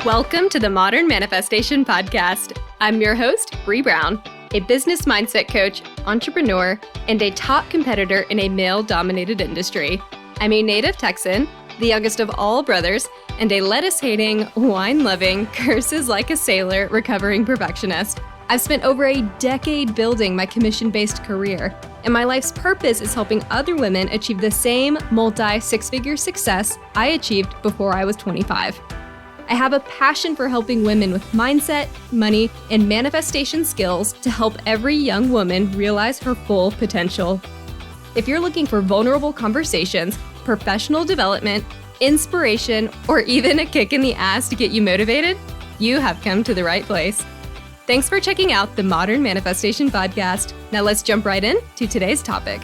Welcome to the Modern Manifestation Podcast. I'm your host, Bree Brown, a business mindset coach, entrepreneur, and a top competitor in a male-dominated industry. I'm a native Texan, the youngest of all brothers, and a lettuce-hating, wine-loving, curses like a sailor, recovering perfectionist. I've spent over a decade building my commission-based career, and my life's purpose is helping other women achieve the same multi-six-figure success I achieved before I was 25. I have a passion for helping women with mindset, money, and manifestation skills to help every young woman realize her full potential. If you're looking for vulnerable conversations, professional development, inspiration, or even a kick in the ass to get you motivated, you have come to the right place. Thanks for checking out the Modern Manifestation Podcast. Now let's jump right in to today's topic.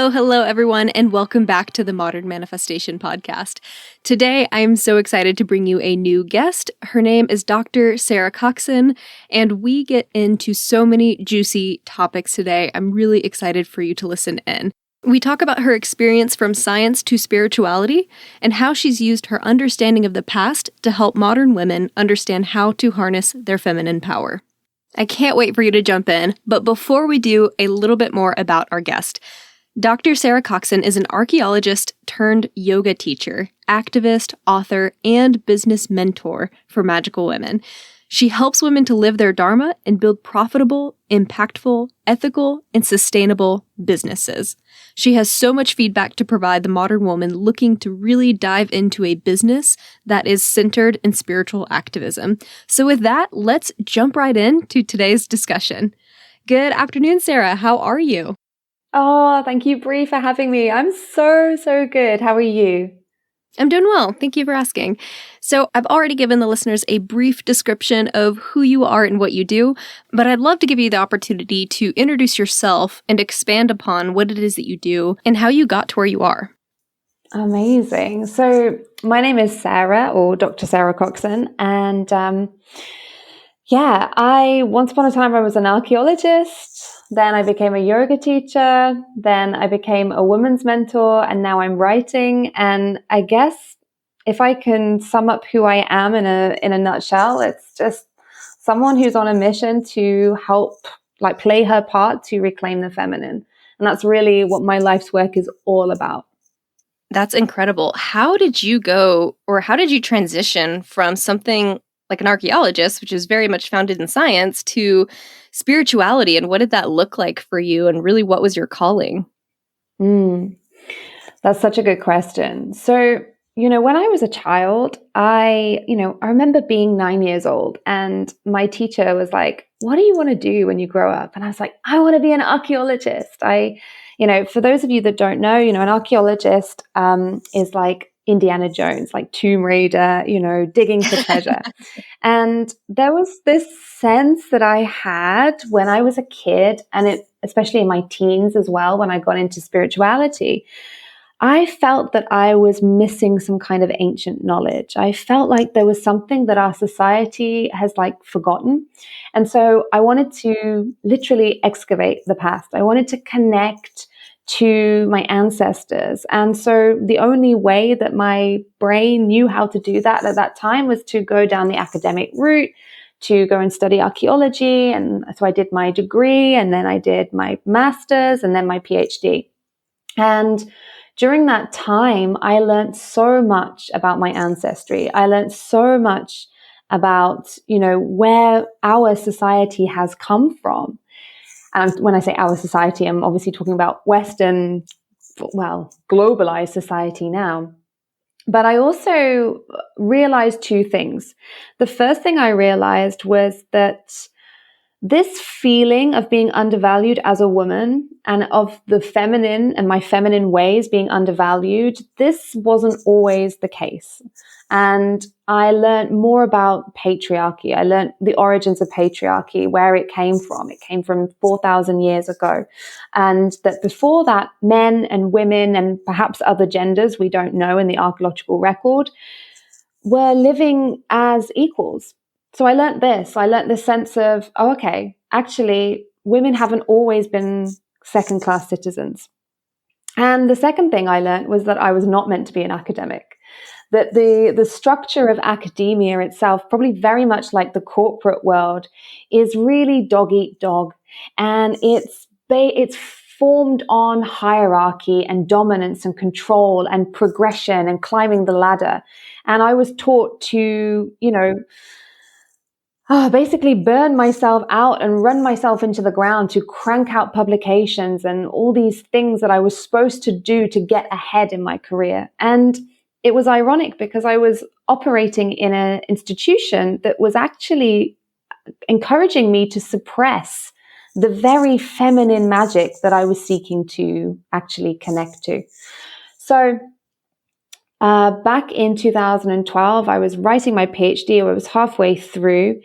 Hello, everyone, and welcome back to the Modern Manifestation Podcast. Today, I am so excited to bring you a new guest. Her name is Dr. Sarah Coxon, and we get into so many juicy topics today. I'm really excited for you to listen in. We talk about her experience from science to spirituality and how she's used her understanding of the past to help modern women understand how to harness their feminine power. I can't wait for you to jump in, but before we do, a little bit more about our guest. Dr. Sarah Coxon is an archaeologist turned yoga teacher, activist, author, and business mentor for magical women. She helps women to live their dharma and build profitable, impactful, ethical, and sustainable businesses. She has so much feedback to provide the modern woman looking to really dive into a business that is centered in spiritual activism. So with that, let's jump right into today's discussion. Good afternoon, Sarah. How are you? Oh, thank you, Bree, for having me. I'm so good. How are you? I'm doing well. Thank you for asking. So I've already given the listeners a brief description of who you are and what you do, but I'd love to give you the opportunity to introduce yourself and expand upon what it is that you do and how you got to where you are. Amazing. So my name is Sarah, or Dr. Sarah Coxon, and once upon a time I was an archaeologist. Then I became a yoga teacher. Then I became a women's mentor, and now I'm writing. And I guess if I can sum up who I am in a nutshell, it's just someone who's on a mission to help, play her part to reclaim the feminine. And that's really what my life's work is all about. That's incredible. How did you transition from something like an archaeologist, which is very much founded in science, to spirituality? And what did that look like for you? And really, what was your calling? That's such a good question. So, when I was a child, I remember being 9 years old, and my teacher was like, "What do you want to do when you grow up?" And I was like, "I want to be an archaeologist." For those of you that don't know, an archaeologist is like Indiana Jones, like Tomb Raider, digging for treasure. And there was this sense that I had when I was a kid, and especially in my teens as well, when I got into spirituality, I felt that I was missing some kind of ancient knowledge. I felt like there was something that our society has forgotten. And so I wanted to literally excavate the past. I wanted to connect to my ancestors. And so the only way that my brain knew how to do that at that time was to go down the academic route, to go and study archaeology. And so I did my degree, and then I did my master's, and then my PhD. And during that time, I learned so much about my ancestry. I learned so much about, where our society has come from. And when I say our society, I'm obviously talking about Western, globalized society now. But I also realized two things. The first thing I realized was that this feeling of being undervalued as a woman, and of the feminine and my feminine ways being undervalued, this wasn't always the case. And I learned more about patriarchy. I learned the origins of patriarchy, where it came from. It came from 4,000 years ago. And that before that, men and women and perhaps other genders, we don't know in the archaeological record, were living as equals. So I learned this. I learned this sense of, oh, okay, actually, women haven't always been second-class citizens. And the second thing I learned was that I was not meant to be an academic. That the structure of academia itself, probably very much like the corporate world, is really dog eat dog, and it's formed on hierarchy and dominance and control and progression and climbing the ladder. And I was taught to, basically burn myself out and run myself into the ground to crank out publications and all these things that I was supposed to do to get ahead in my career. And it was ironic because I was operating in an institution that was actually encouraging me to suppress the very feminine magic that I was seeking to actually connect to. So back in 2012, I was writing my PhD. I was halfway through,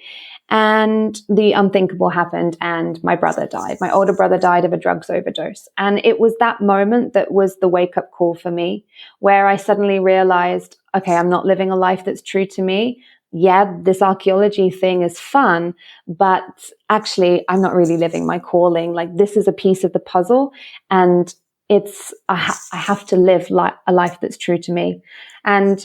and the unthinkable happened, and my brother died. My older brother died of a drugs overdose. And it was that moment that was the wake-up call for me, where I suddenly realized, okay, I'm not living a life that's true to me. Yeah, this archaeology thing is fun, but actually, I'm not really living my calling. Like, this is a piece of the puzzle, and I have to live a life that's true to me. And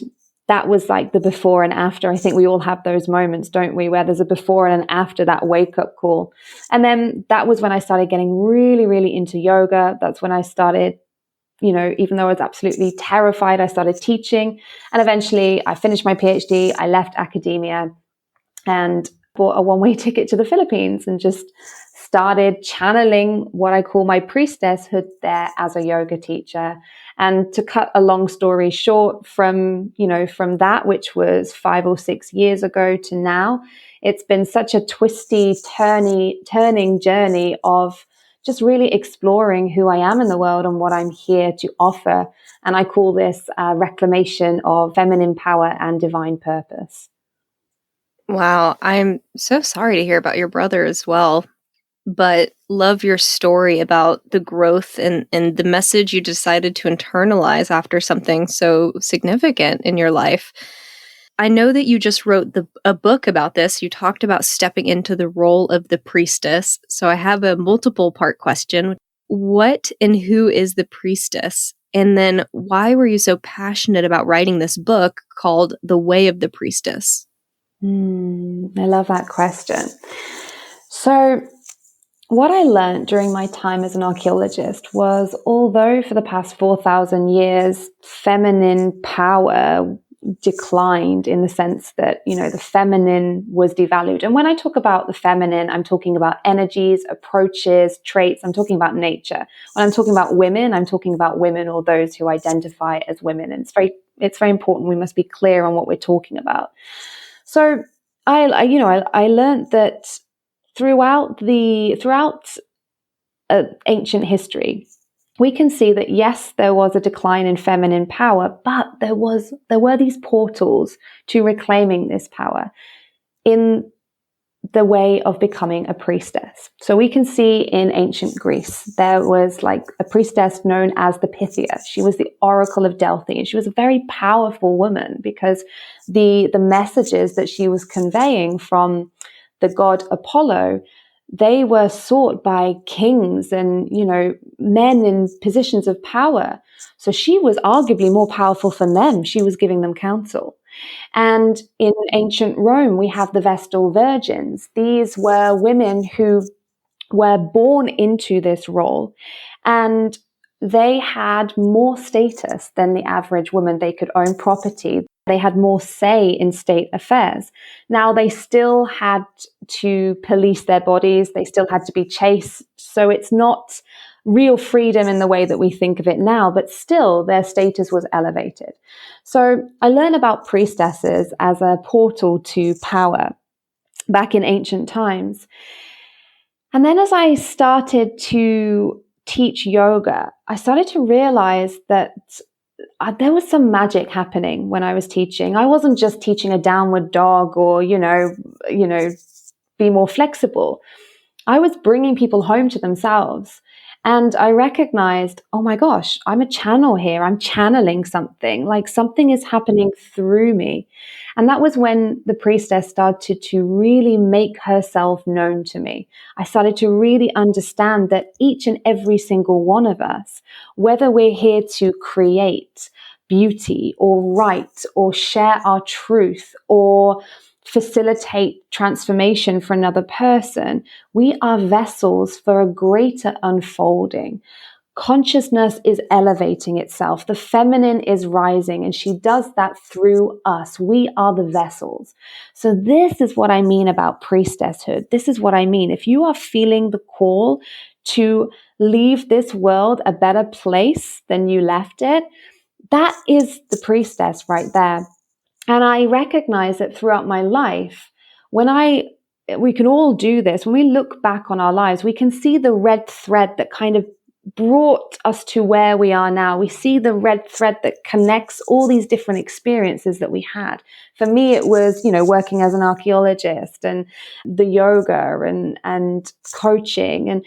that was like the before and after. I think we all have those moments, don't we, where there's a before and an after that wake up call. And then that was when I started getting really, really into yoga. That's when I started, even though I was absolutely terrified, I started teaching. And eventually I finished my PhD. I left academia and bought a one-way ticket to the Philippines and just started channeling what I call my priestesshood there as a yoga teacher. And to cut a long story short, from that, which was 5 or 6 years ago to now, it's been such a twisty, turning journey of just really exploring who I am in the world and what I'm here to offer. And I call this reclamation of feminine power and divine purpose. Wow, I'm so sorry to hear about your brother as well, but love your story about the growth and the message you decided to internalize after something so significant in your life. I know that you just wrote a book about this. You talked about stepping into the role of the priestess. So I have a multiple part question. What and who is the priestess? And then why were you so passionate about writing this book called The Way of the Priestess? I love that question. So what I learned during my time as an archaeologist was, although for the past 4,000 years, feminine power declined in the sense that, the feminine was devalued. And when I talk about the feminine, I'm talking about energies, approaches, traits. I'm talking about nature. When I'm talking about women, I'm talking about women or those who identify as women. And it's very important. We must be clear on what we're talking about. So I learned that throughout ancient history, we can see that yes, there was a decline in feminine power, but there were these portals to reclaiming this power in the way of becoming a priestess. So we can see in ancient Greece, there was like a priestess known as the Pythia. She was the Oracle of Delphi, and she was a very powerful woman because the messages that she was conveying from the god Apollo, they were sought by kings and, men in positions of power. So she was arguably more powerful than them. She was giving them counsel. And in ancient Rome, we have the Vestal Virgins. These were women who were born into this role, and they had more status than the average woman. They could own property. They had more say in state affairs. Now, they still had to police their bodies. They still had to be chaste. So it's not real freedom in the way that we think of it now, but still their status was elevated. So I learned about priestesses as a portal to power back in ancient times. And then as I started to teach yoga, I started to realize that there was some magic happening when I was teaching. I wasn't just teaching a downward dog or, be more flexible. I was bringing people home to themselves. And I recognized, oh my gosh, I'm a channel here. I'm channeling something, like something is happening through me. And that was when the priestess started to really make herself known to me. I started to really understand that each and every single one of us, whether we're here to create beauty or write or share our truth or facilitate transformation for another person, we are vessels for a greater unfolding. Consciousness is elevating itself. The feminine is rising, and she does that through us. We are the vessels. So this is what I mean about priestesshood. This is what I mean. If you are feeling the call to leave this world a better place than you left it, that is the priestess right there. And I recognize that throughout my life, we can all do this. When we look back on our lives, we can see the red thread that kind of brought us to where we are now. We see the red thread that connects all these different experiences that we had. For me, it was, working as an archeologist and the yoga and coaching. And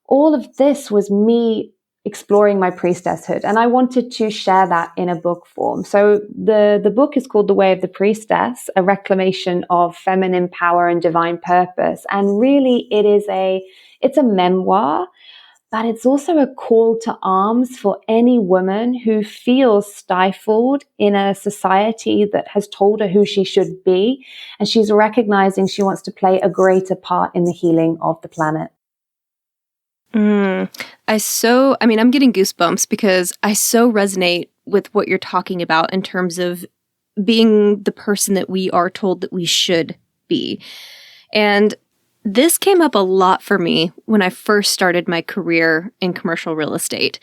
all of this was me exploring my priestesshood, and I wanted to share that in a book form. So the book is called The Way of the Priestess, a reclamation of feminine power and divine purpose. And really it's a memoir, but it's also a call to arms for any woman who feels stifled in a society that has told her who she should be, and she's recognizing she wants to play a greater part in the healing of the planet. I'm getting goosebumps because I so resonate with what you're talking about in terms of being the person that we are told that we should be. And this came up a lot for me when I first started my career in commercial real estate.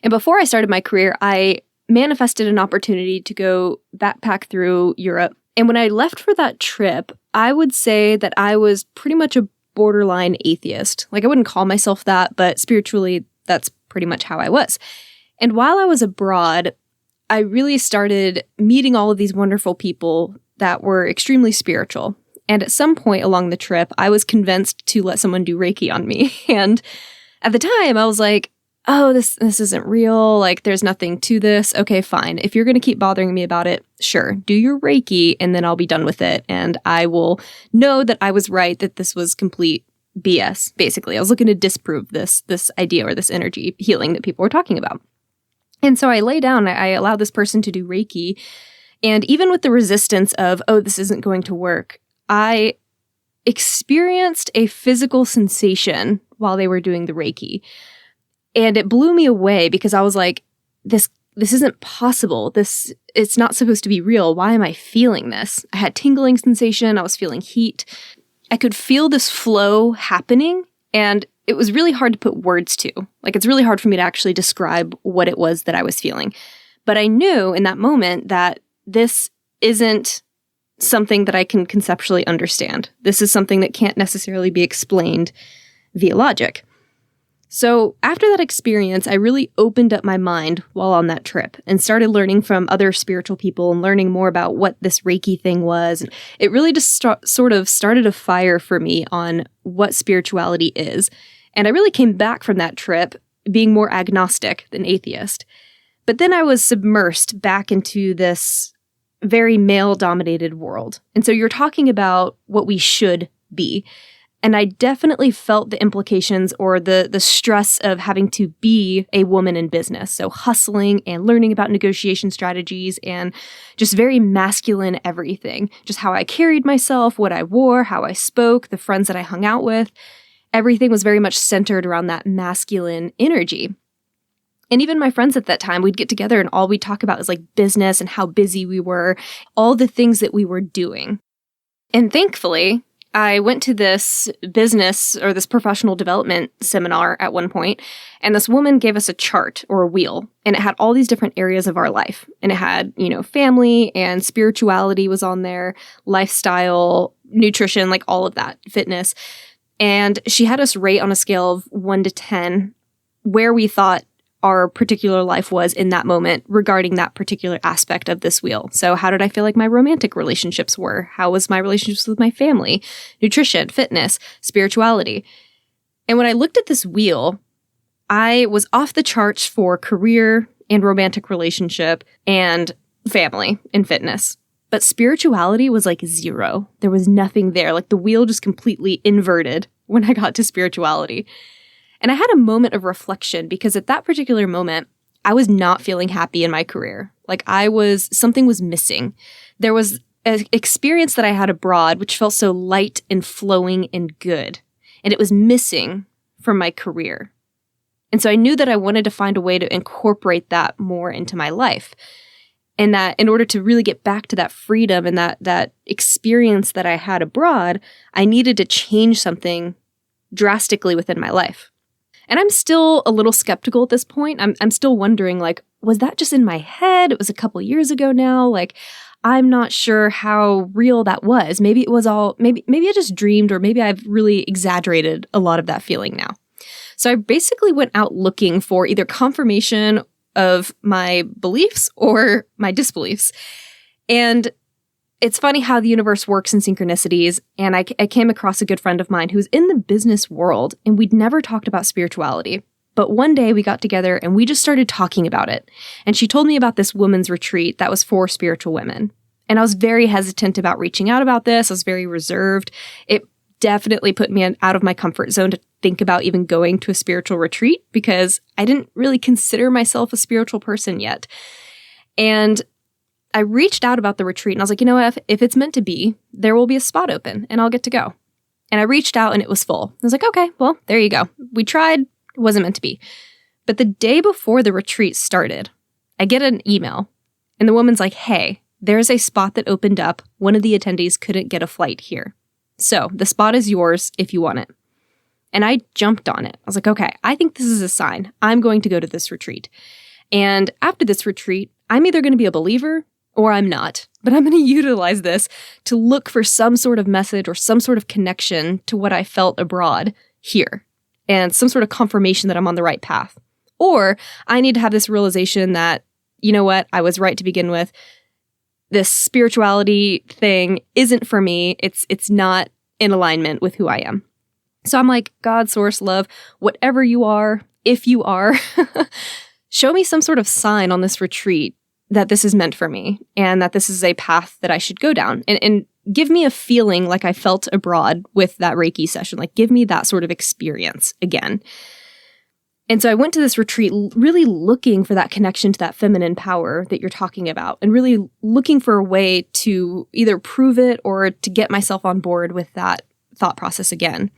And before I started my career, I manifested an opportunity to go backpack through Europe. And when I left for that trip, I would say that I was pretty much a borderline atheist. Like, I wouldn't call myself that, but spiritually, that's pretty much how I was. And while I was abroad, I really started meeting all of these wonderful people that were extremely spiritual. And at some point along the trip, I was convinced to let someone do Reiki on me. And at the time, I was like, oh, this isn't real. Like, there's nothing to this. Okay, fine. If you're going to keep bothering me about it, sure, do your Reiki and then I'll be done with it. And I will know that I was right, that this was complete BS, basically. I was looking to disprove this idea or this energy healing that people were talking about. And so I lay down, I allow this person to do Reiki. And even with the resistance of, oh, this isn't going to work, I experienced a physical sensation while they were doing the Reiki. And it blew me away because I was like, this isn't possible. It's not supposed to be real. Why am I feeling this? I had tingling sensation. I was feeling heat. I could feel this flow happening, and it was really hard to put words to. Like, it's really hard for me to actually describe what it was that I was feeling. But I knew in that moment that this isn't something that I can conceptually understand. This is something that can't necessarily be explained via logic. So after that experience, I really opened up my mind while on that trip and started learning from other spiritual people and learning more about what this Reiki thing was. It really just sort of started a fire for me on what spirituality is. And I really came back from that trip being more agnostic than atheist. But then I was submersed back into this very male-dominated world. And so you're talking about what we should be. And I definitely felt the implications or the stress of having to be a woman in business. So hustling and learning about negotiation strategies and just very masculine everything. Just how I carried myself, what I wore, how I spoke, the friends that I hung out with. Everything was very much centered around that masculine energy. And even my friends at that time, we'd get together and all we'd talk about is like business and how busy we were, all the things that we were doing. And thankfully, I went to this business or this professional development seminar at one point, and this woman gave us a chart or a wheel, and it had all these different areas of our life. And it had, family and spirituality was on there, lifestyle, nutrition, like all of that, fitness. And she had us rate on a scale of 1 to 10 where we thought our particular life was in that moment regarding that particular aspect of this wheel. So how did I feel like my romantic relationships were? How was my relationships with my family, nutrition, fitness, spirituality? And when I looked at this wheel, I was off the charts for career and romantic relationship and family and fitness. But spirituality was like 0. There was nothing there. Like the wheel just completely inverted when I got to spirituality. And I had a moment of reflection because at that particular moment, I was not feeling happy in my career. Like something was missing. There was an experience that I had abroad which felt so light and flowing and good. And it was missing from my career. And so I knew that I wanted to find a way to incorporate that more into my life. And that in order to really get back to that freedom and that experience that I had abroad, I needed to change something drastically within my life. And I'm still a little skeptical at this point. I'm still wondering, like, was that just in my head? It was a couple years ago now. Like, I'm not sure how real that was. Maybe it was all, maybe I just dreamed, or maybe I've really exaggerated a lot of that feeling now. So I basically went out looking for either confirmation of my beliefs or my disbeliefs. And it's funny how the universe works in synchronicities. And I came across a good friend of mine who's in the business world, and we'd never talked about spirituality. But one day we got together and we just started talking about it. And she told me about this women's retreat that was for spiritual women. And I was very hesitant about reaching out about this. I was very reserved. It definitely put me out of my comfort zone to think about even going to a spiritual retreat because I didn't really consider myself a spiritual person yet. And I reached out about the retreat and I was like, you know what, if it's meant to be, there will be a spot open and I'll get to go. And I reached out and it was full. I was like, okay, well, there you go. We tried, it wasn't meant to be. But the day before the retreat started, I get an email and the woman's like, hey, there's a spot that opened up. One of the attendees couldn't get a flight here. So the spot is yours if you want it. And I jumped on it. I was like, okay, I think this is a sign. I'm going to go to this retreat. And after this retreat, I'm either going to be a believer or I'm not. But I'm going to utilize this to look for some sort of message or some sort of connection to what I felt abroad here and some sort of confirmation that I'm on the right path. Or I need to have this realization that, you know what, I was right to begin with. This spirituality thing isn't for me. It's not in alignment with who I am. So I'm like, God, source, love, whatever you are, if you are, show me some sort of sign on this retreat that this is meant for me and that this is a path that I should go down. And give me a feeling like I felt abroad with that Reiki session. Like, give me that sort of experience again. And so I went to this retreat really looking for that connection to that feminine power that you're talking about and really looking for a way to either prove it or to get myself on board with that thought process again.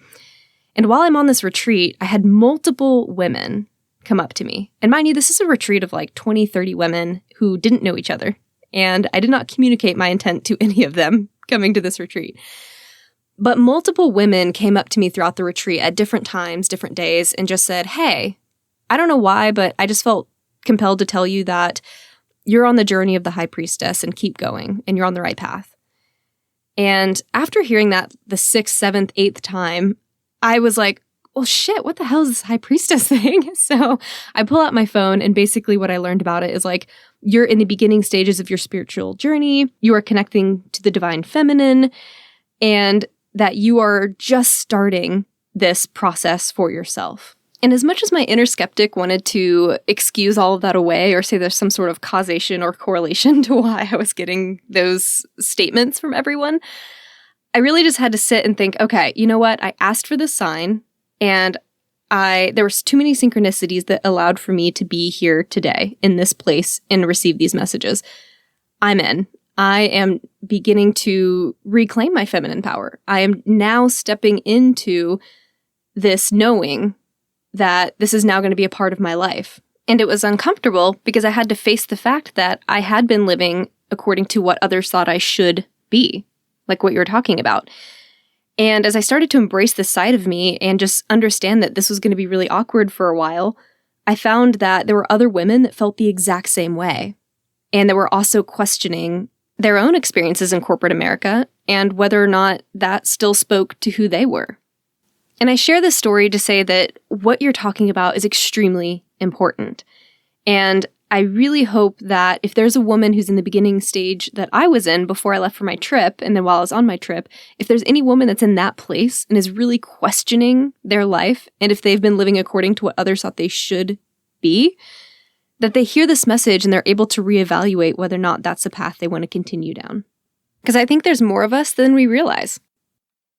And while I'm on this retreat, I had multiple women come up to me. And mind you, this is a retreat of like 20, 30 women who didn't know each other. And I did not communicate my intent to any of them coming to this retreat. But multiple women came up to me throughout the retreat at different times, different days, and just said, hey, I don't know why, but I just felt compelled to tell you that you're on the journey of the high priestess and keep going and you're on the right path. And after hearing that the 6th, 7th, 8th time, I was like, well, shit, what the hell is this high priestess thing? So I pull out my phone and basically what I learned about it is like, you're in the beginning stages of your spiritual journey. You are connecting to the divine feminine and that you are just starting this process for yourself. And as much as my inner skeptic wanted to excuse all of that away or say there's some sort of causation or correlation to why I was getting those statements from everyone, I really just had to sit and think, okay, you know what? I asked for this sign and there was too many synchronicities that allowed for me to be here today in this place and receive these messages. I'm in. I am beginning to reclaim my feminine power. I am now stepping into this knowing that this is now going to be a part of my life. And it was uncomfortable because I had to face the fact that I had been living according to what others thought I should be, like what you were talking about. And as I started to embrace this side of me and just understand that this was going to be really awkward for a while, I found that there were other women that felt the exact same way. And that were also questioning their own experiences in corporate America and whether or not that still spoke to who they were. And I share this story to say that what you're talking about is extremely important. And I really hope that if there's a woman who's in the beginning stage that I was in before I left for my trip, and then while I was on my trip, if there's any woman that's in that place and is really questioning their life, and if they've been living according to what others thought they should be, that they hear this message and they're able to reevaluate whether or not that's the path they want to continue down. Because I think there's more of us than we realize.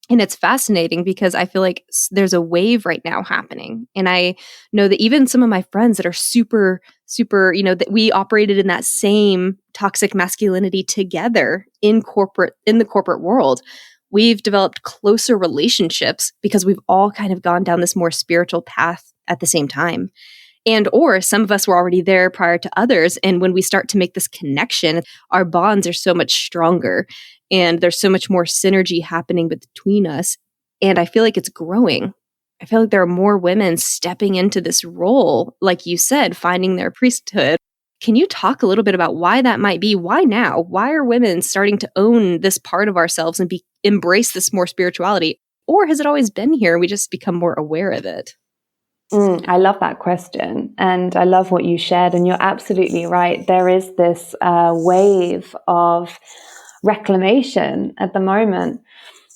And it's fascinating because I feel like there's a wave right now happening. And I know that even some of my friends that are super, that we operated in that same toxic masculinity together in the corporate world, we've developed closer relationships because we've all kind of gone down this more spiritual path at the same time. And or some of us were already there prior to others. And when we start to make this connection, our bonds are so much stronger and there's so much more synergy happening between us. And I feel like it's growing. I feel like there are more women stepping into this role, like you said, finding their priesthood. Can you talk a little bit about why that might be? Why now? Why are women starting to own this part of ourselves and embrace this more spirituality? Or has it always been here and we just become more aware of it? I love that question. And I love what you shared. And you're absolutely right. There is this wave of reclamation at the moment.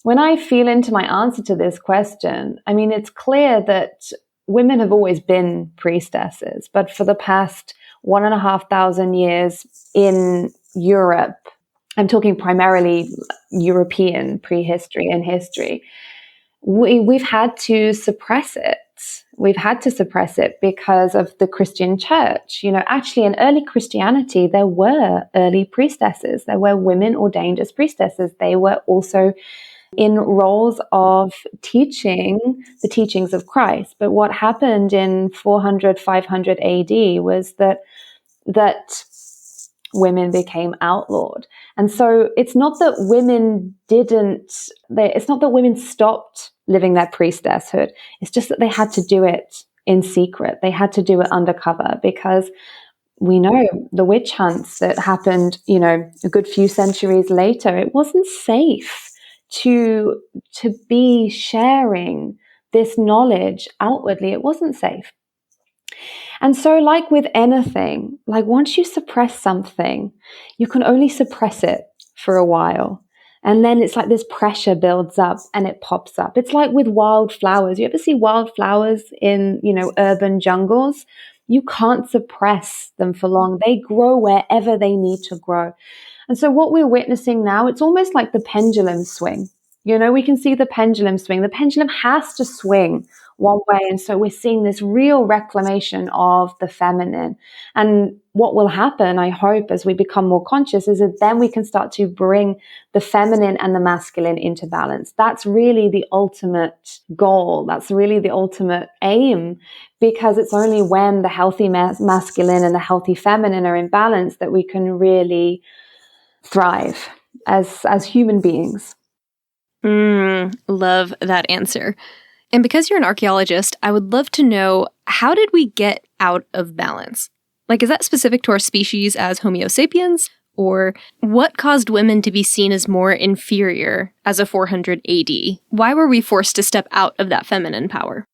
When I feel into my answer to this question, I mean, it's clear that women have always been priestesses, but for the past 1,500 years in Europe, I'm talking primarily European prehistory and history, we've had to suppress it. We've had to suppress it because of the Christian church. You know, actually in early Christianity, there were early priestesses. There were women ordained as priestesses. They were also in roles of teaching the teachings of Christ. But what happened in 400, 500 AD was that women became outlawed. And so it's not that women it's not that women stopped living their priestesshood. It's just that they had to do it in secret. They had to do it undercover because we know the witch hunts that happened, a good few centuries later. It wasn't safe to be sharing this knowledge outwardly. It wasn't safe. And so, like with anything, like once you suppress something, you can only suppress it for a while. And then it's like this pressure builds up and it pops up. It's like with wildflowers. You ever see wildflowers in, urban jungles? You can't suppress them for long. They grow wherever they need to grow. And so what we're witnessing now, it's almost like the pendulum swing. We can see the pendulum swing. The pendulum has to swing one way. And so we're seeing this real reclamation of the feminine. And what will happen, I hope, as we become more conscious, is that then we can start to bring the feminine and the masculine into balance. That's really the ultimate goal. That's really the ultimate aim, because it's only when the healthy masculine and the healthy feminine are in balance that we can really thrive as human beings. Love that answer. And because you're an archaeologist, I would love to know, how did we get out of balance? Like, is that specific to our species as Homo sapiens? Or what caused women to be seen as more inferior as a 400 AD? Why were we forced to step out of that feminine power?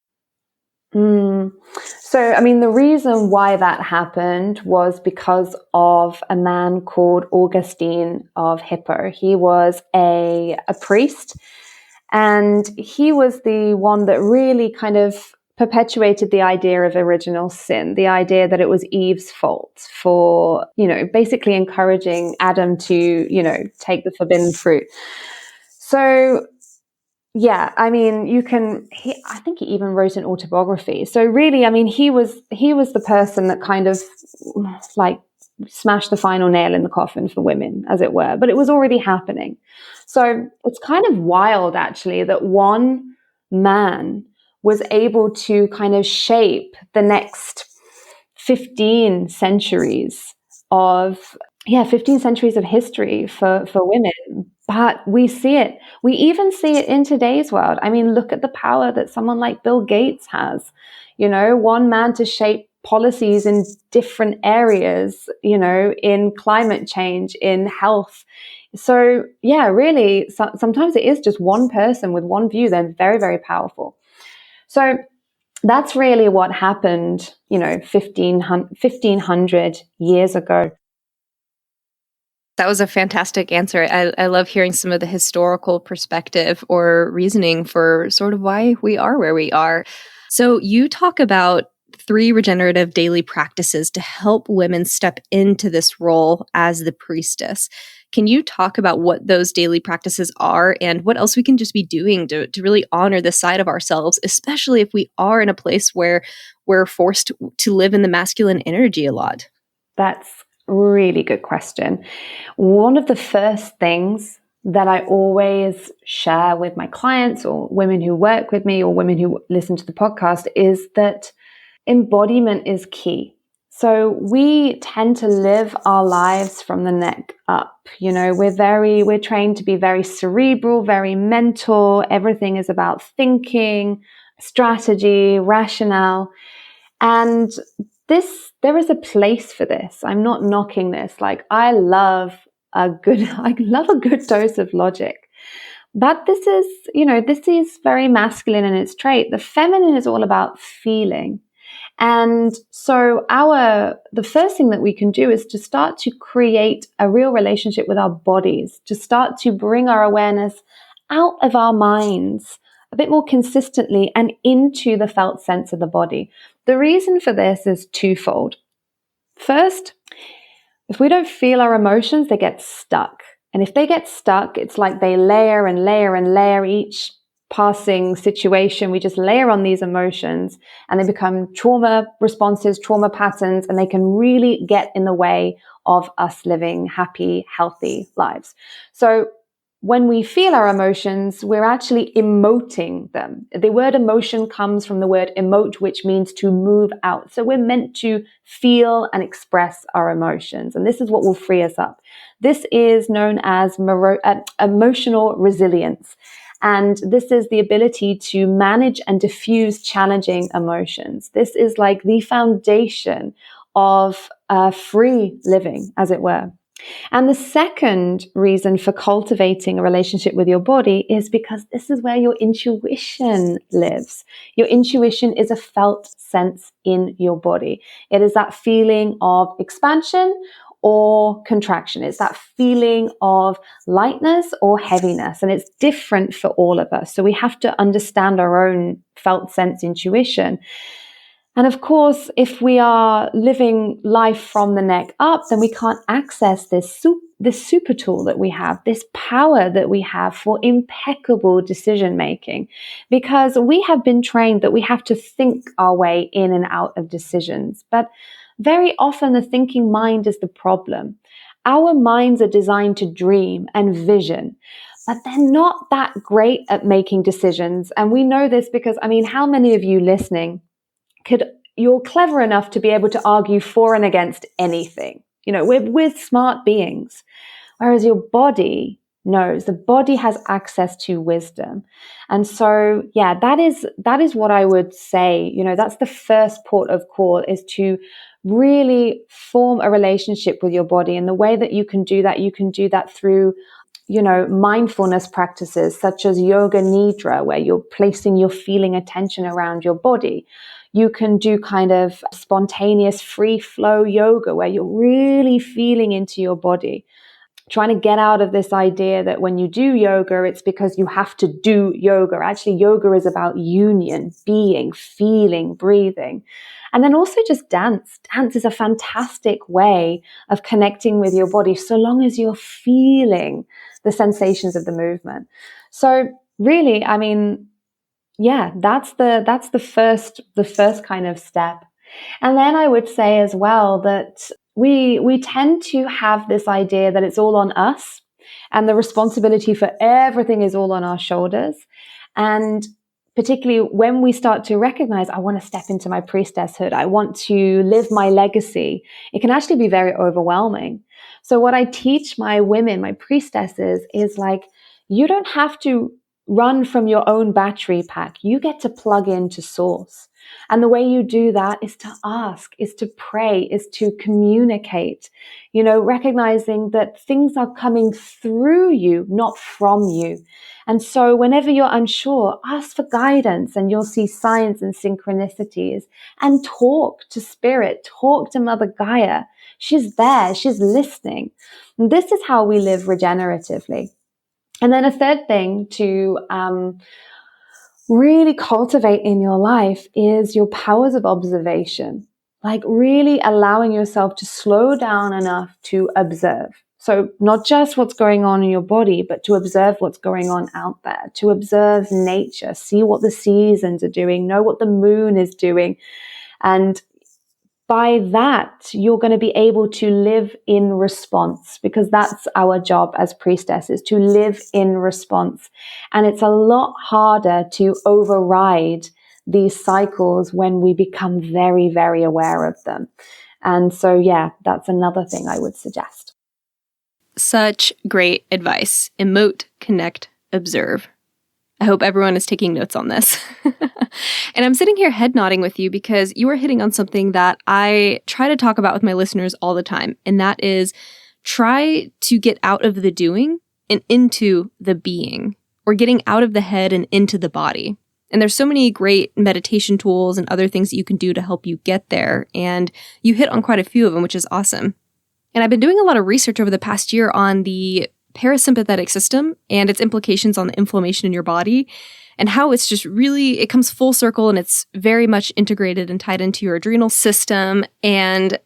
So, I mean, the reason why that happened was because of a man called Augustine of Hippo. He was a priest, and he was the one that really kind of perpetuated the idea of original sin, the idea that it was Eve's fault for, basically encouraging Adam to, take the forbidden fruit. So, yeah, I mean, I think he even wrote an autobiography. So really, I mean, he was the person that kind of like smashed the final nail in the coffin for women, as it were, but it was already happening. So it's kind of wild, actually, that one man was able to kind of shape the next 15 centuries of 15 centuries of history for women. But we see it. We even see it in today's world. I mean, look at the power that someone like Bill Gates has. One man to shape policies in different areas, in climate change, in health. So, yeah, really, sometimes it is just one person with one view. They're very, very powerful. So that's really what happened, 1500 years ago. That was a fantastic answer. I love hearing some of the historical perspective or reasoning for sort of why we are where we are. So you talk about 3 regenerative daily practices to help women step into this role as the priestess. Can you talk about what those daily practices are and what else we can just be doing to really honor this side of ourselves, especially if we are in a place where we're forced to live in the masculine energy a lot? That's a really good question. One of the first things that I always share with my clients or women who work with me or women who listen to the podcast is that embodiment is key. So we tend to live our lives from the neck up. We're trained to be very cerebral, very mental. Everything is about thinking, strategy, rationale. And there is a place for this. I'm not knocking this. Like, I love a good dose of logic. But this is very masculine in its trait. The feminine is all about feeling. And so the first thing that we can do is to start to create a real relationship with our bodies, to start to bring our awareness out of our minds a bit more consistently and into the felt sense of the body. The reason for this is twofold. First, if we don't feel our emotions, they get stuck. And if they get stuck, it's like they layer and layer and layer each passing situation. We just layer on these emotions and they become trauma responses, trauma patterns, and they can really get in the way of us living happy, healthy lives. So when we feel our emotions, we're actually emoting them. The word emotion comes from the word emote, which means to move out. So we're meant to feel and express our emotions. And this is what will free us up. This is known as emotional resilience. And this is the ability to manage and diffuse challenging emotions. This is like the foundation of free living, as it were. And the second reason for cultivating a relationship with your body is because this is where your intuition lives. Your intuition is a felt sense in your body. It is that feeling of expansion or contraction. It's that feeling of lightness or heaviness. And it's different for all of us. So we have to understand our own felt sense intuition. And of course, if we are living life from the neck up, then we can't access this super tool that we have, this power that we have for impeccable decision making, because we have been trained that we have to think our way in and out of decisions. But very often the thinking mind is the problem. Our minds are designed to dream and vision, but they're not that great at making decisions. And we know this because, how many of you listening you're clever enough to be able to argue for and against anything? We're smart beings. Whereas your body knows, the body has access to wisdom. And so, that is what I would say. That's the first port of call, is to really form a relationship with your body. And the way that you can do that through mindfulness practices such as yoga nidra, where you're placing your feeling attention around your body. You can do kind of spontaneous free flow yoga where you're really feeling into your body, trying to get out of this idea that when you do yoga, it's because you have to do yoga. Actually, yoga is about union, being, feeling, breathing. And then also just dance. Dance is a fantastic way of connecting with your body, so long as you're feeling the sensations of the movement. So really, that's the first kind of step. And then I would say as well that we tend to have this idea that it's all on us and the responsibility for everything is all on our shoulders. And particularly when we start to recognize, I want to step into my priestesshood, I want to live my legacy, it can actually be very overwhelming. So what I teach my women, my priestesses, is like, you don't have to run from your own battery pack. You get to plug into source. And the way you do that is to ask, is to pray, is to communicate, recognizing that things are coming through you, not from you. And so whenever you're unsure, ask for guidance and you'll see signs and synchronicities, and talk to spirit, talk to Mother Gaia. She's there, she's listening. And this is how we live regeneratively. And then a third thing to really cultivate in your life is your powers of observation, like really allowing yourself to slow down enough to observe. So not just what's going on in your body, but to observe what's going on out there, to observe nature, see what the seasons are doing, know what the moon is doing. And by that, you're going to be able to live in response, because that's our job as priestesses, to live in response. And it's a lot harder to override these cycles when we become very, very aware of them. And so, yeah, that's another thing I would suggest. Such great advice. Emote, connect, observe. I hope everyone is taking notes on this. And I'm sitting here head nodding with you because you are hitting on something that I try to talk about with my listeners all the time. And that is try to get out of the doing and into the being, or getting out of the head and into the body. And there's so many great meditation tools and other things that you can do to help you get there. And you hit on quite a few of them, which is awesome. And I've been doing a lot of research over the past year on the parasympathetic system and its implications on the inflammation in your body, and how it's just really, it comes full circle and it's very much integrated and tied into your adrenal system, and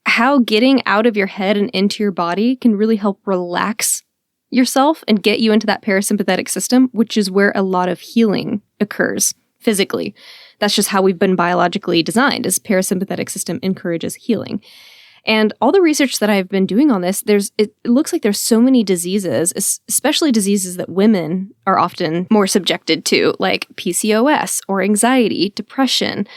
how getting out of your head and into your body can really help relax yourself and get you into that parasympathetic system, which is where a lot of healing occurs physically. That's just how we've been biologically designed, as parasympathetic system encourages healing. And all the research that I've been doing on this, it looks like there's so many diseases, especially diseases that women are often more subjected to, like PCOS or anxiety, depression,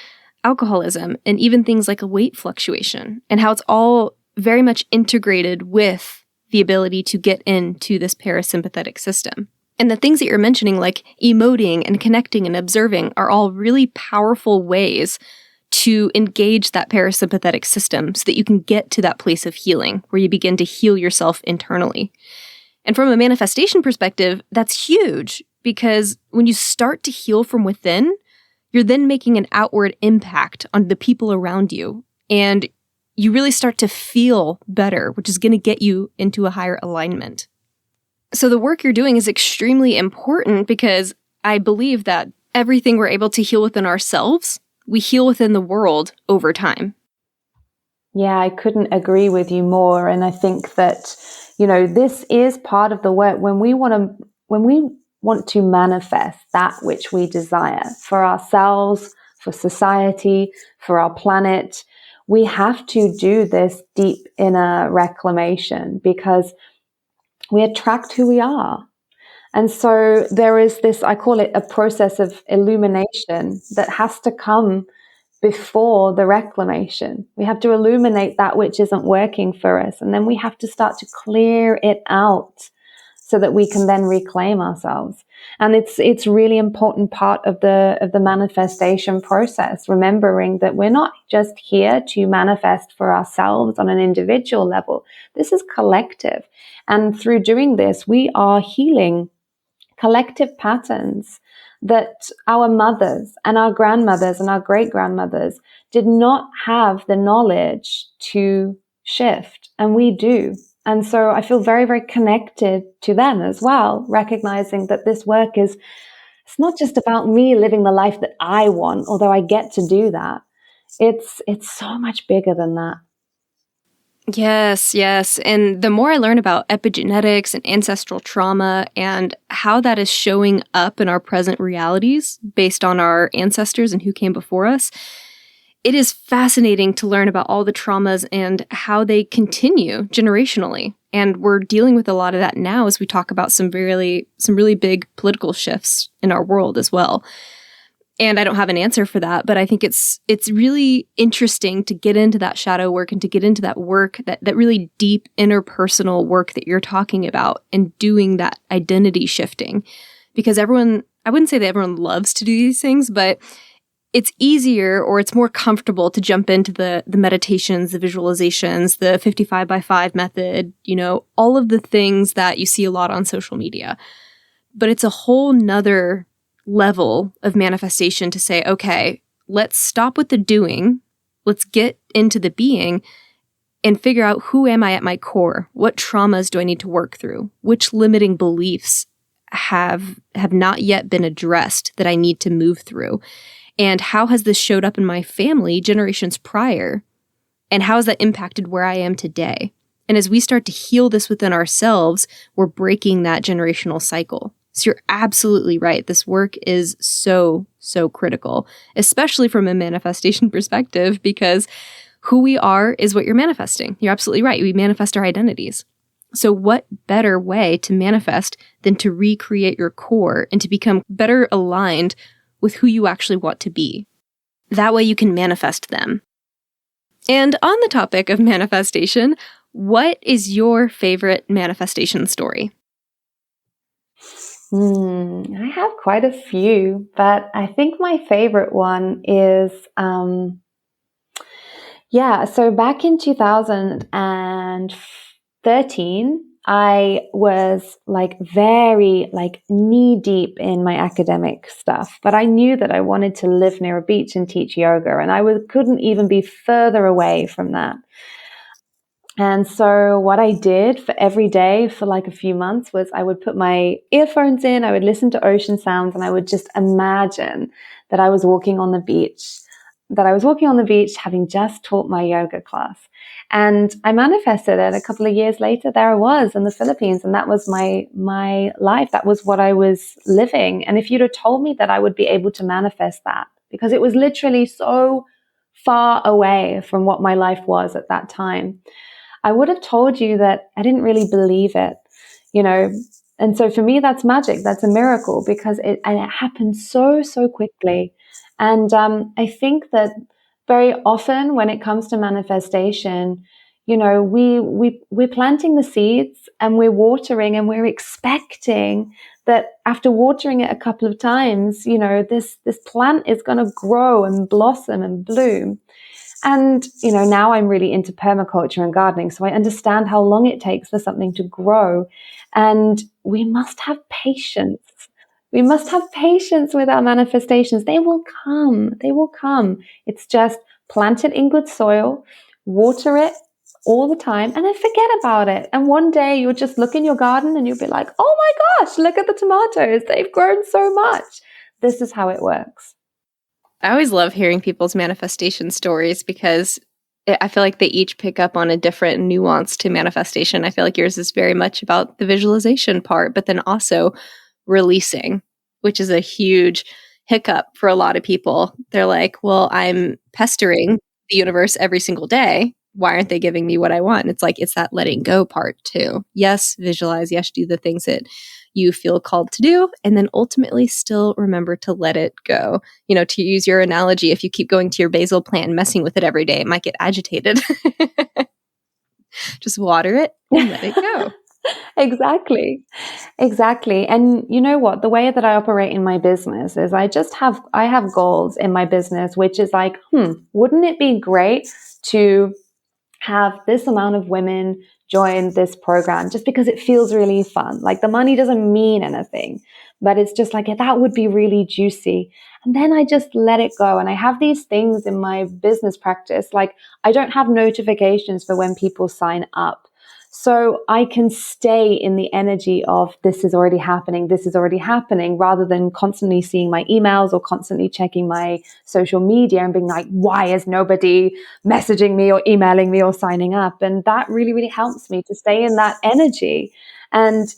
alcoholism, and even things like a weight fluctuation, and how it's all very much integrated with the ability to get into this parasympathetic system. And the things that you're mentioning, like emoting and connecting and observing, are all really powerful ways to engage that parasympathetic system so that you can get to that place of healing where you begin to heal yourself internally. And from a manifestation perspective, that's huge, because when you start to heal from within, you're then making an outward impact on the people around you. And you really start to feel better, which is going to get you into a higher alignment. So the work you're doing is extremely important, because I believe that everything we're able to heal within ourselves, we heal within the world over time. Yeah, I couldn't agree with you more. And I think that, this is part of the work. When we want to manifest that which we desire for ourselves, for society, for our planet, we have to do this deep inner reclamation, because we attract who we are. And so there is this, I call it a process of illumination that has to come before the reclamation. We have to illuminate that which isn't working for us. And then we have to start to clear it out so that we can then reclaim ourselves. And it's really important part of the manifestation process, remembering that we're not just here to manifest for ourselves on an individual level. This is collective. And through doing this, we are healing collective patterns that our mothers and our grandmothers and our great-grandmothers did not have the knowledge to shift, and we do. And so I feel very, very connected to them as well, recognizing that this work it's not just about me living the life that I want, although I get to do that. It's so much bigger than that. Yes, yes. And the more I learn about epigenetics and ancestral trauma and how that is showing up in our present realities based on our ancestors and who came before us, it is fascinating to learn about all the traumas and how they continue generationally. And we're dealing with a lot of that now as we talk about some really big political shifts in our world as well. And I don't have an answer for that, but I think it's really interesting to get into that shadow work and to get into that work, that really deep interpersonal work that you're talking about, and doing that identity shifting. because I wouldn't say that everyone loves to do these things, but it's easier or it's more comfortable to jump into the meditations, the visualizations, the 55 by 5 method, all of the things that you see a lot on social media. But it's a whole nother level of manifestation to say, okay, let's stop with the doing. Let's get into the being and figure out, who am I at my core? What traumas do I need to work through? Which limiting beliefs have not yet been addressed that I need to move through? And how has this showed up in my family generations prior? And how has that impacted where I am today? And as we start to heal this within ourselves, we're breaking that generational cycle. So you're absolutely right. This work is so, so critical, especially from a manifestation perspective, because who we are is what you're manifesting. You're absolutely right. We manifest our identities. So what better way to manifest than to recreate your core and to become better aligned with who you actually want to be? That way you can manifest them. And on the topic of manifestation, what is your favorite manifestation story? I have quite a few, but I think my favorite one is, so back in 2013, I was very knee deep in my academic stuff, but I knew that I wanted to live near a beach and teach yoga, and couldn't even be further away from that. And so what I did for every day for a few months was I would put my earphones in, I would listen to ocean sounds, and I would just imagine that I was walking on the beach, having just taught my yoga class. And I manifested it. A couple of years later, there I was in the Philippines, and that was my life. That was what I was living. And if you'd have told me that I would be able to manifest that, because it was literally so far away from what my life was at that time, I would have told you that I didn't really believe it, And so for me, that's magic. That's a miracle, because it happened so, so quickly. And I think that very often when it comes to manifestation, we're planting the seeds and we're watering, and we're expecting that after watering it a couple of times, this plant is going to grow and blossom and bloom. And, now I'm really into permaculture and gardening, so I understand how long it takes for something to grow. And we must have patience. We must have patience with our manifestations. They will come. They will come. It's just plant it in good soil, water it all the time, and then forget about it. And one day you'll just look in your garden and you'll be like, oh my gosh, look at the tomatoes. They've grown so much. This is how it works. I always love hearing people's manifestation stories, because I feel like they each pick up on a different nuance to manifestation. I feel like yours is very much about the visualization part, but then also releasing, which is a huge hiccup for a lot of people. They're like, well, I'm pestering the universe every single day. Why aren't they giving me what I want? It's like, it's that letting go part too. Yes, visualize. Yes, do the things that you feel called to do, and then ultimately still remember to let it go. To use your analogy, if you keep going to your basil plant and messing with it every day, it might get agitated. Just water it and let it go. Exactly. And you know what? The way that I operate in my business is I have goals in my business, which is like, wouldn't it be great to have this amount of women join this program, just because it feels really fun. Like the money doesn't mean anything, but it's just like, that would be really juicy. And then I just let it go. And I have these things in my business practice. Like I don't have notifications for when people sign up. So I can stay in the energy of this is already happening, rather than constantly seeing my emails or constantly checking my social media and being like, why is nobody messaging me or emailing me or signing up? And that really, really helps me to stay in that energy. And,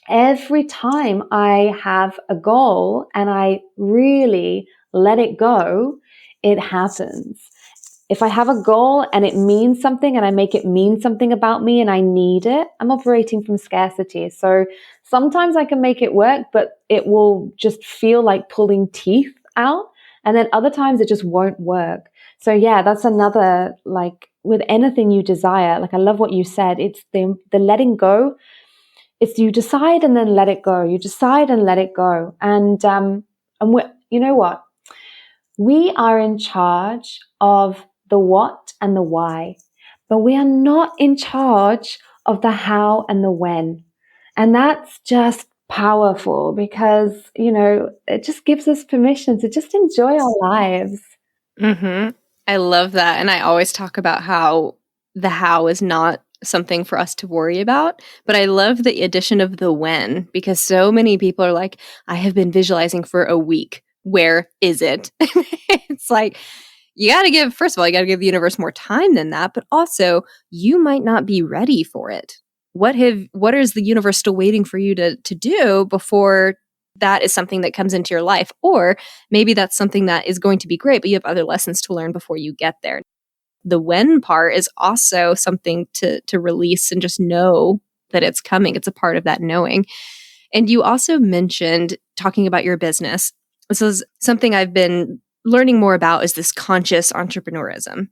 every time I have a goal and I really let it go, it happens. If I have a goal and it means something and I make it mean something about me and I need it, I'm operating from scarcity. So sometimes I can make it work, but it will just feel like pulling teeth out. And then other times it just won't work. So yeah, that's another, with anything you desire, I love what you said. It's the letting go it's you decide and then let it go. You decide and let it go. And you know what? We are in charge of the what and the why, but we are not in charge of the how and the when. And that's just powerful because, it just gives us permission to just enjoy our lives. Mm-hmm. I love that. And I always talk about how the how is not something for us to worry about. But I love the addition of the when, because so many people are like, I have been visualizing for a week. Where is it? It's like, first of all, you got to give the universe more time than that. But also, you might not be ready for it. What is the universe still waiting for you to do before that is something that comes into your life? Or maybe that's something that is going to be great, but you have other lessons to learn before you get there. The when part is also something to release and just know that it's coming. It's a part of that knowing. And you also mentioned talking about your business. This is something I've been learning more about, is this conscious entrepreneurism.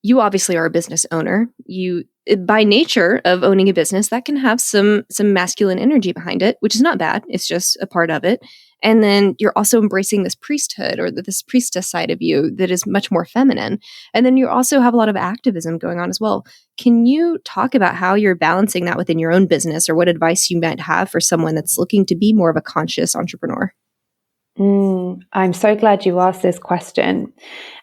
You obviously are a business owner. You, by nature of owning a business, that can have some masculine energy behind it, which is not bad. It's just a part of it. And then you're also embracing this priesthood, or this priestess side of you that is much more feminine. And then you also have a lot of activism going on as well. Can you talk about how you're balancing that within your own business, or what advice you might have for someone that's looking to be more of a conscious entrepreneur? I'm so glad you asked this question.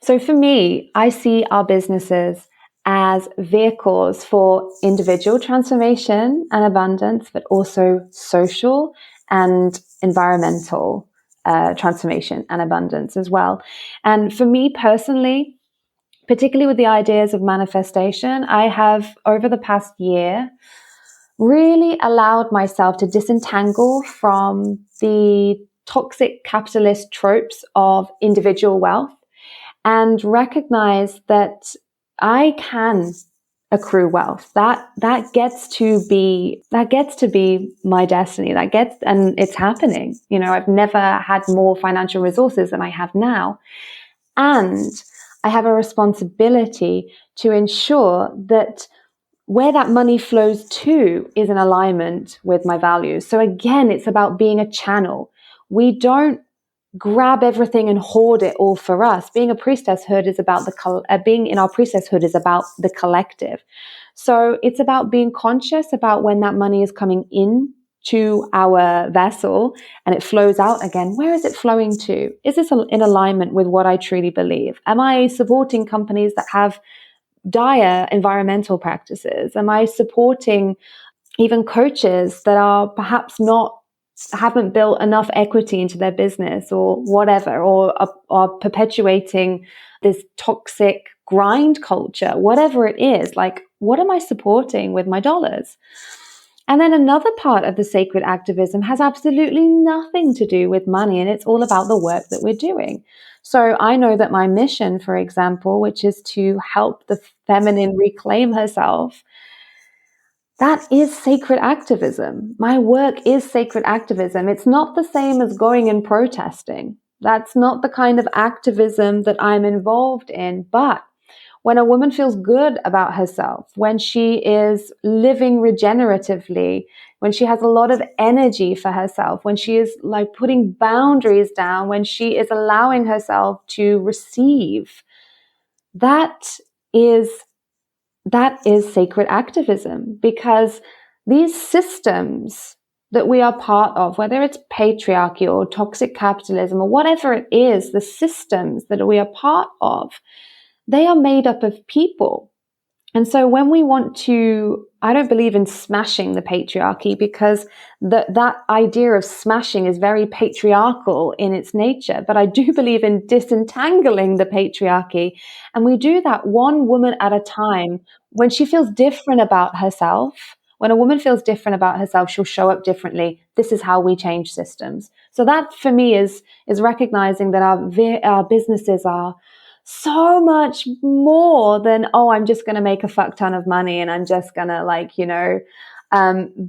So for me, I see our businesses as vehicles for individual transformation and abundance, but also social and environmental transformation and abundance as well. And for me personally, particularly with the ideas of manifestation, I have, over the past year, really allowed myself to disentangle from the toxic capitalist tropes of individual wealth and recognize that I can accrue wealth. That gets to be my destiny. And it's happening. I've never had more financial resources than I have now. And I have a responsibility to ensure that where that money flows to is in alignment with my values. So again, it's about being a channel. We don't grab everything and hoard it all for us. Being a priestesshood is about being in our priestesshood is about the collective. So it's about being conscious about when that money is coming in to our vessel and it flows out again. Where is it flowing to? Is this in alignment with what I truly believe? Am I supporting companies that have dire environmental practices? Am I supporting even coaches that are perhaps haven't built enough equity into their business or whatever, or are perpetuating this toxic grind culture, whatever it is? Like, what am I supporting with my dollars? And then another part of the sacred activism has absolutely nothing to do with money, and it's all about the work that we're doing. So I know that my mission, for example, which is to help the feminine reclaim herself, that is sacred activism. My work is sacred activism. It's not the same as going and protesting. That's not the kind of activism that I'm involved in. But when a woman feels good about herself, when she is living regeneratively, when she has a lot of energy for herself, when she is like putting boundaries down, when she is allowing herself to receive, that is sacred activism. Because these systems that we are part of, whether it's patriarchy or toxic capitalism or whatever it is, the systems that we are part of, they are made up of people. And so when we want to, I don't believe in smashing the patriarchy, because that idea of smashing is very patriarchal in its nature. But I do believe in disentangling the patriarchy. And we do that one woman at a time. When she feels different about herself, when a woman feels different about herself, she'll show up differently. This is how we change systems. So that for me is recognizing that our businesses are so much more than, oh, I'm just going to make a fuck ton of money and I'm just going to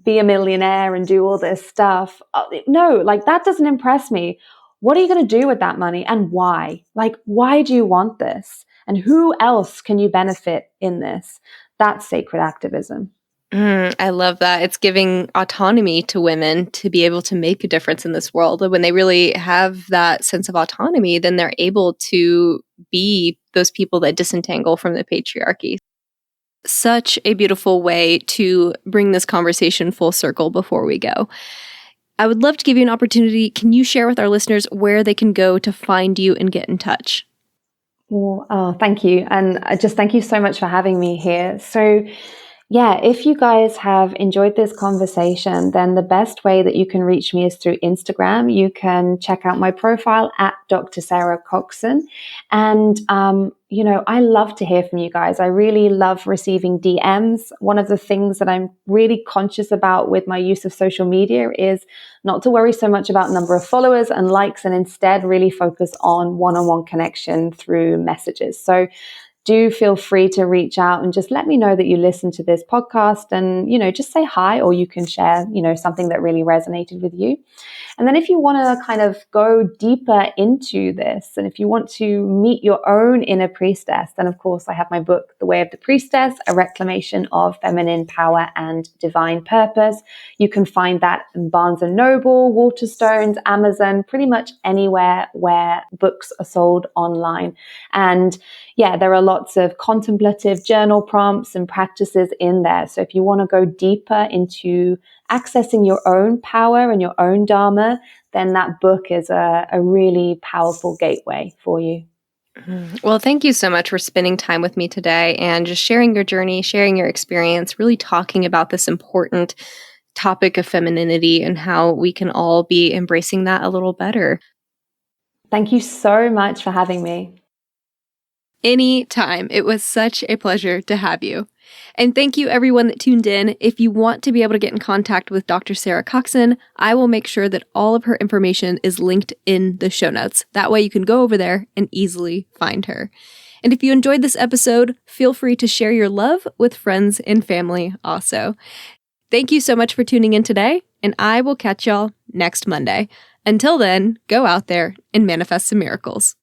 be a millionaire and do all this stuff. No, like that doesn't impress me. What are you going to do with that money and why? Like, why do you want this? And who else can you benefit in this? That's sacred activism. I love that. It's giving autonomy to women to be able to make a difference in this world. And when they really have that sense of autonomy, then they're able to be those people that disentangle from the patriarchy. Such a beautiful way to bring this conversation full circle before we go. I would love to give you an opportunity. Can you share with our listeners where they can go to find you and get in touch? Oh, thank you. And just thank you so much for having me here. So, yeah, if you guys have enjoyed this conversation, then the best way that you can reach me is through Instagram. You can check out my profile at Dr. Sarah Coxon. And, I love to hear from you guys. I really love receiving DMs. One of the things that I'm really conscious about with my use of social media is not to worry so much about number of followers and likes, and instead really focus on one-on-one connection through messages. So do feel free to reach out and just let me know that you listen to this podcast, and, just say hi, or you can share, something that really resonated with you. And then if you want to kind of go deeper into this, and if you want to meet your own inner priestess, then of course I have my book, The Way of the Priestess, A Reclamation of Feminine Power and Divine Purpose. You can find that in Barnes & Noble, Waterstones, Amazon, pretty much anywhere where books are sold online. And yeah, there are lots of contemplative journal prompts and practices in there. So if you want to go deeper into accessing your own power and your own dharma, then that book is a really powerful gateway for you. Well, thank you so much for spending time with me today and just sharing your journey, sharing your experience, really talking about this important topic of femininity and how we can all be embracing that a little better. Thank you so much for having me. Anytime. It was such a pleasure to have you. And thank you everyone that tuned in. If you want to be able to get in contact with Dr. Sarah Coxon, I will make sure that all of her information is linked in the show notes. That way you can go over there and easily find her. And if you enjoyed this episode, feel free to share your love with friends and family also. Thank you so much for tuning in today, and I will catch y'all next Monday. Until then, go out there and manifest some miracles.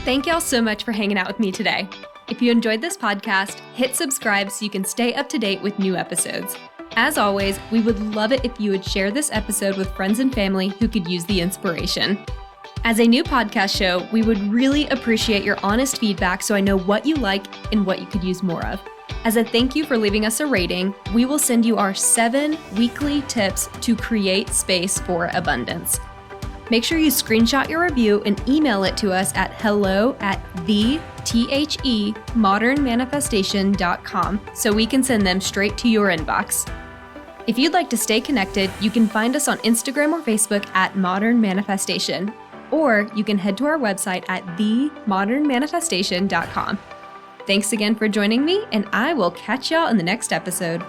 Thank y'all so much for hanging out with me today. If you enjoyed this podcast, hit subscribe so you can stay up to date with new episodes. As always, we would love it if you would share this episode with friends and family who could use the inspiration. As a new podcast show, we would really appreciate your honest feedback so I know what you like and what you could use more of. As a thank you for leaving us a rating, we will send you our 7 weekly tips to create space for abundance. Make sure you screenshot your review and email it to us at hello@themodernmanifestation.com so we can send them straight to your inbox. If you'd like to stay connected, you can find us on Instagram or Facebook at Modern Manifestation, or you can head to our website at themodernmanifestation.com. Thanks again for joining me, and I will catch y'all in the next episode.